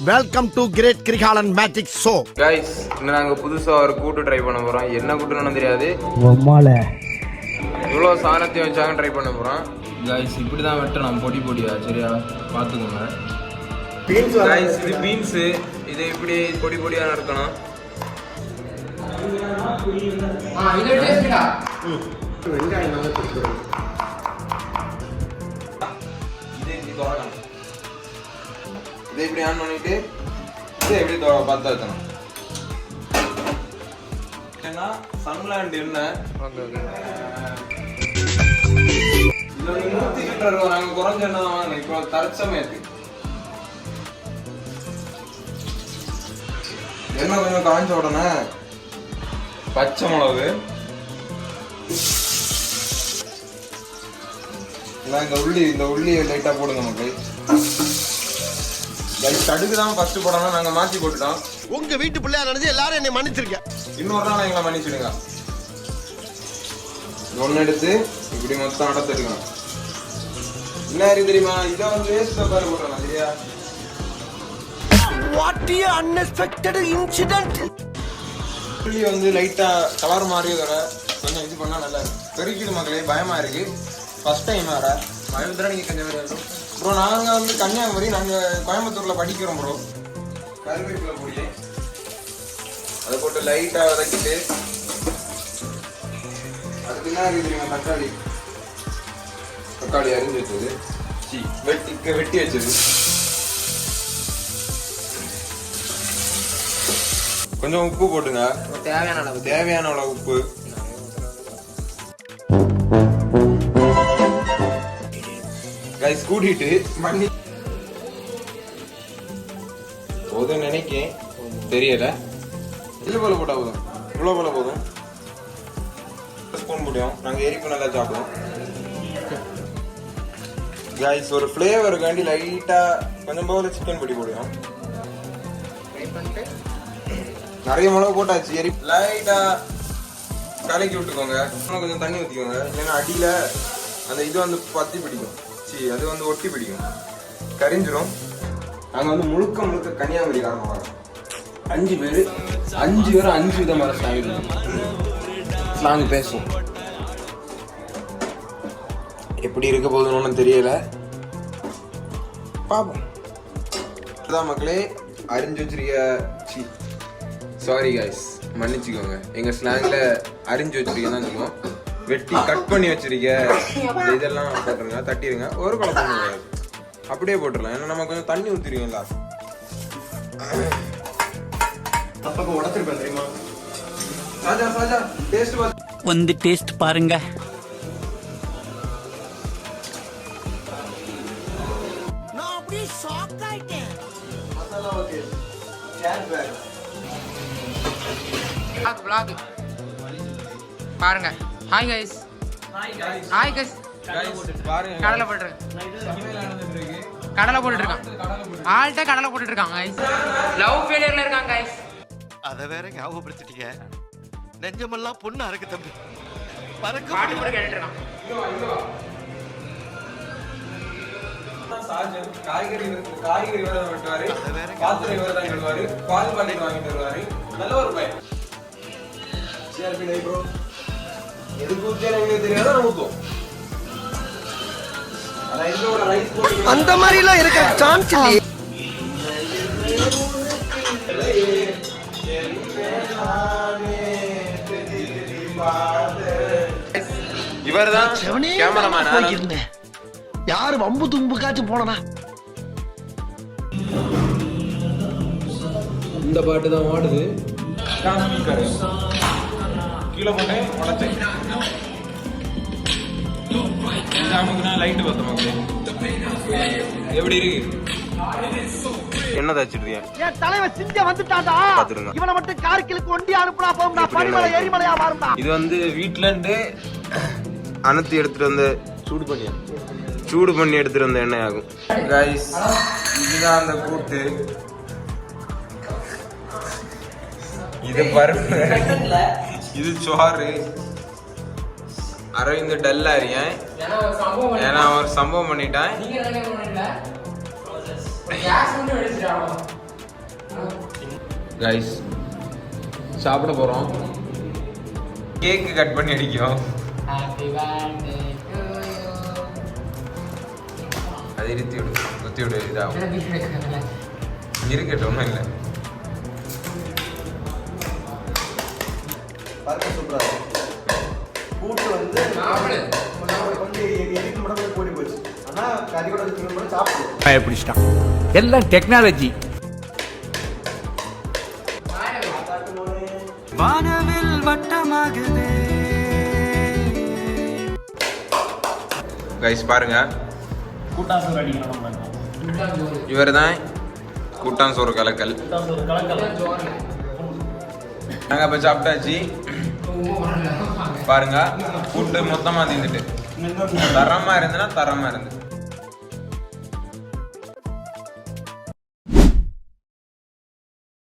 Welcome to great Kirikalan magic show. Guys, இன்னும் நாங்கள் புதுசாக ஒரு கூட்டு ட்ரை பண்ண போகிறோம். என்ன கூட்டுன்னு தெரியாது. இவ்வளோ சாணத்தையும் வச்சாங்க ட்ரை பண்ண போகிறோம். கைஸ், இப்படி தான் வெட்டணும் பொடி பொடியா, சரியா பார்த்துக்கோங்க. கைஸ், இது பீன்ஸு. இதை இப்படி பொடி பொடியாக இருக்கணும். இதை இப்படி ஆன் பண்ணிட்டு இதை எப்படி பார்த்து வைக்கணும். ஏன்னா சன்லேண்ட் எண்ணெய் இது வந்து 100 லிட்டர் இருக்கும். நாங்கள் குறைஞ்ச எண்ணெய் தான் வாங்கினோம். இப்போ தற்சமயத்துக்கு எண்ணெய் கொஞ்சம் காய்ச்ச உடனே பச்சை மிளகு, இந்த உள்ளியை லைட்டாக போடுங்க மக்கள். கடுகு தான் ஃபர்ஸ்ட் போடணும். நாங்கள் மாற்றி போட்டுட்டோம். உங்க வீட்டு பிள்ளையா நினைச்சு எல்லாரும் என்னை மன்னிச்சிருக்கேன். இன்னொரு நாள் எங்களை மன்னிச்சிடுங்க. ஒன்று எடுத்து இப்படி மொத்தம் அடத்துக்கணும். என்ன தெரியுமா, இதை வந்து வேஸ்ட் பேப்பர் போடுறோம் சரியா. What a unexpected incident. புள்ளி வந்து லைட்டா கலர் மாறியதோட கொஞ்சம் இது பண்ணா நல்லா இருக்கும். பெருக்கிடு மக்களே, பயமா இருக்கு. ஃபர்ஸ்ட் டைம் வேற பயத்துல நீங்க கொஞ்சம் வேற இருக்கும் ப்ரோ. நாங்க வந்து கன்னியாகுமரி, நாங்க கோயம்புத்தூர்ல படிக்கிறோம் ப்ரோ. கருவேப்பிலை பொடி அதை போட்டு லைட்டா வதக்கிட்டு அதுக்கு என்ன தெரியுமா, தக்காளி அரிஞ்சு வச்சது, வெட்டி வச்சது, கொஞ்சம் உப்பு போட்டுங்க. தேவையான அளவு உப்பு. கைஸ், கூட்டிட்டு பண்ணி போதும் நினைக்கேன், தெரியல. இல்லை போல போட்டா போதும், இவ்வளோ போல போதும். ஸ்பூன் போடுவோம். நாங்கள் எரிப்பு நல்லா சாப்பிடுவோம். கைஸ், ஒரு ஃப்ளேவருக்காண்டி லைட்டா கொஞ்சம் போல சிக்கன் பொடி போடுவோம். நிறைய மிளகு போட்டாச்சு. எரி லைட்டா கலக்கி விட்டுக்கோங்க. கொஞ்சம் தண்ணி ஊற்றிக்கோங்க. ஏன்னா அடியில அந்த இது வந்து பத்தி பிடிக்கும், அது வந்து ஒட்டி பிடிக்கும், கரிஞ்சிடும். நாங்கள் வந்து முழுக்க கன்னியாகுமரிக்காரங்க வரோம். 5 பேர் 5 விதமான ஸ்லாங் பேசுவோம். எப்படி இருக்க போகுதுன்னு ஒன்றும் தெரியல, பாப்போம். அதான் மக்களே, அரிஞ்சு வச்சிருக்க, சாரி கைஸ், மன்னிச்சுக்கோங்க. எங்க ஸ்லாங்ல அரிஞ்சு வச்சிருக்கேன் தான் சொல்லுவோம். வெட்டி கட் பண்ணி வச்சிருக்க இதெல்லாம் போட்டுருங்க, தட்டிடுங்க. ஒரு குழப்பம் கிடையாது, அப்படியே போட்டுடலாம். ஏன்னா நம்ம கொஞ்சம் தண்ணி ஊற்றிருக்கோம்ல. அப்போ உடச்சிருப்பேன் தெரியுமா. சாஜா டேஸ்ட் வந்து டேஸ்ட் பாருங்க. நான் அப்படியே ஷாக் ஆயிட்டேன். மசாலா ஓகே. கேட் பேக் vlog பாருங்க. Hi guys. பாருங்க, கடலை போட்டுருக்கேன். ஆள்கிட்ட கடலை போட்டுட்டு இருக்காங்க கைஸ். லவ் ஃபெயிலியர்ல இருக்காங்க கைஸ். அத வேற ஞாபகப்படுத்திட்டீங்க. நெஞ்சமெல்லாம் பொண்ணா இருக்கு தம்பி. பறக்க பாட்டு கூட கேட்டுட்டு இருக்கான். காய்கறி வேற வெட்டுவாரு, பாத்திரை வேற தான் கழுவாரு, பால் பாக்கெட் வாங்கிட்டு வருவாரு. நல்ல ஒரு பையன். ப்ரோ, எதுக்கு ஊத்தியாலும் தெரியாத ஊத்துவோம். அந்த மாதிரி எல்லாம் இருக்க சான்ஸ் இல்லையே. இவர்தான் கேமராமேன். யாரு வம்பு தும்புக்காச்சும் போனா இந்த பாட்டு தான் ஓடுது. கீழே போட்டேன், உடச்சேன். லைட்டு பார்த்தோம். எப்படி இருக்கு? என்ன தச்சிருக்கீங்க? என் தலைவன் சிங்க வந்துட்டான்டா. இவனை மட்டும் கார்கிலுக்கு ஒண்டி அனுப்புனா போகும். நான் பனிமலை எரிமலையா மாறும்டா. இது வந்து வீட்ல இருந்து அனத்தி எடுத்துட்டு வந்து சூடு பண்ணி எடுத்துட்டு வந்த எண்ணெய் ஆகும். கைஸ், இதுதான் அந்த கூட்டு. இது பருப்பு, இது சோறு. அரவிந்த் டல்லா இருக்கேன், ஏன்னா ஒரு சம்பவம் பண்ணிட்டேன். கைஸ் சாப்பிட போறோம். கேக்கு கட் பண்ணி அடிக்கும். அது இருத்தி விடு இதாகும். இருக்கட்டும், ஒன்றும் இல்லை. சூப்பரா கூட்டு வந்து எரிக்கு மட்டும் கூடி போச்சு. ஆனா கறியோட மட்டும் சாப்பிடுவோம். பிடிச்சிட்டான். எல்லாம் டெக்னாலஜி. வானவில் வட்டமாகுது. கைஸ் பாருங்க, இவர் தான் கூட்டான் சோறு கலக்கல். நாங்க இப்ப சாப்பிட்டாச்சு. பாருங்க, கூட்டு மொத்தமா தீந்துட்டு தரமா இருந்துன்னா தரமா இருந்து